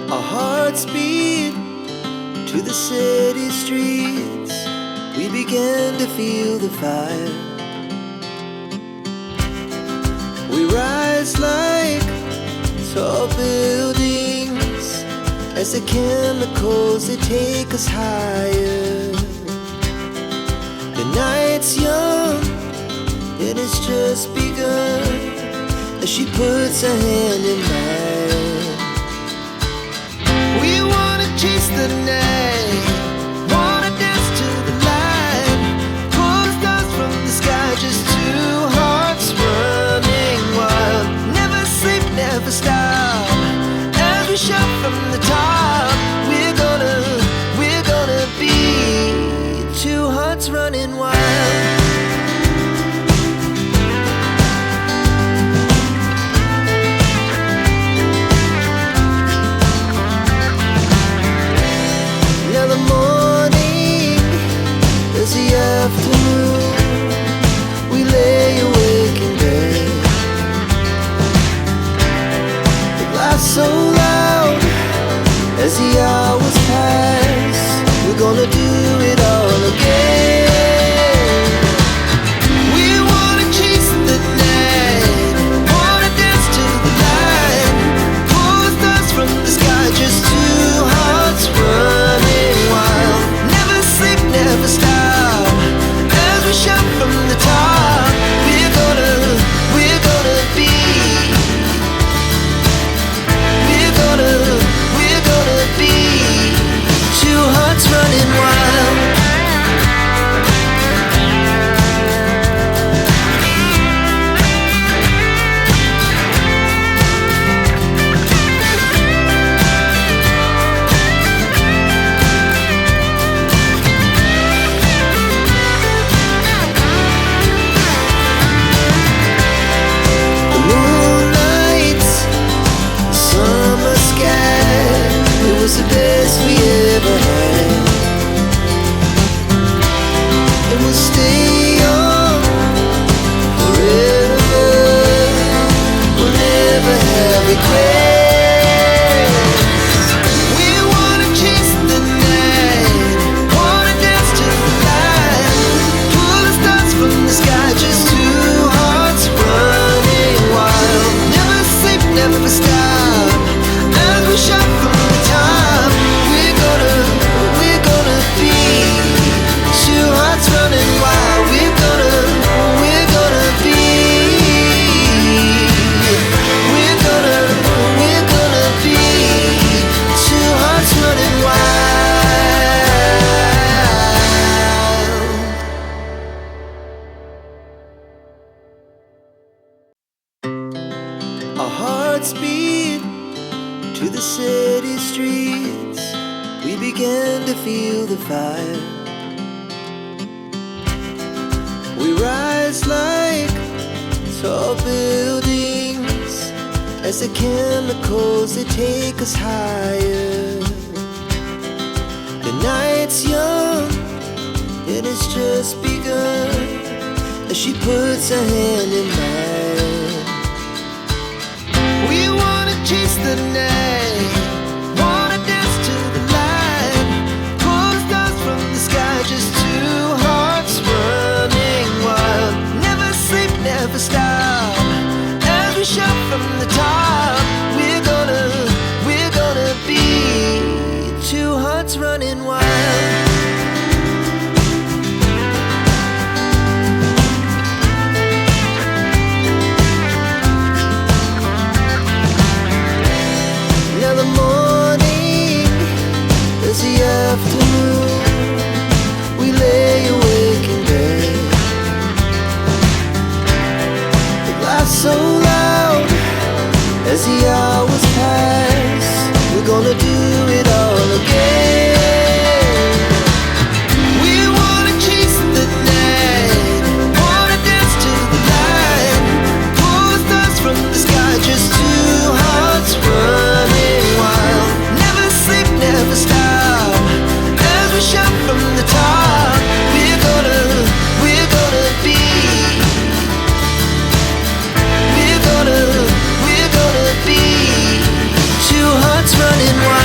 Our hearts beat to the city streets. We began to feel the fire. We rise like tall buildings as the chemicals, they take us higher. The night's young, it has just begun, as she puts her hand in mine. We wanna chase the night, wanna dance to the light, pull stars from the sky, just two hearts running wild. Never sleep, never stop, as we shout from the top. We're gonna be two hearts running wild. Now the morning is the afternoon. We lay awake in bed. The glass so loud as the hours pass. We're gonna do it all again. We wanna chase the night, wanna dance to the light, pull stars from the sky, just two hearts running wild. Never sleep, never stop, as we shout from the top. We're gonna be, we're gonna be two hearts running wild. The moonlight, summer sky, it was the best we ever had. And we'll stay on forever. We'll never have regrets. We wanna chase the night, wanna dance to the light, pull the stars from the sky, just two hearts running wild. Never sleep, never stop, as we shout from the top. We're gonna be two hearts running wild. We're gonna be, we're gonna be two hearts running wild. Our hearts beat to the city streets. We began to feel the fire. We rise like tall buildings as the chemicals, they take us higher. The night's young, it has just begun, as she puts her hand in mine. We wanna chase the night, wanna dance to the light, pull stars from the sky, just two hearts running wild. Never sleep, never stop, as we shout from the top. We're gonna be two hearts running wild. Now the morning is the afternoon. We lay awake in bed. The glass so loud as the hours pass. We're gonna do it all again. We wanna chase the night, wanna dance to the light, pull stars from the sky, just two hearts running wild. Never sleep, never stop, as we shout from the top. We're gonna be, we're gonna be two hearts running wild.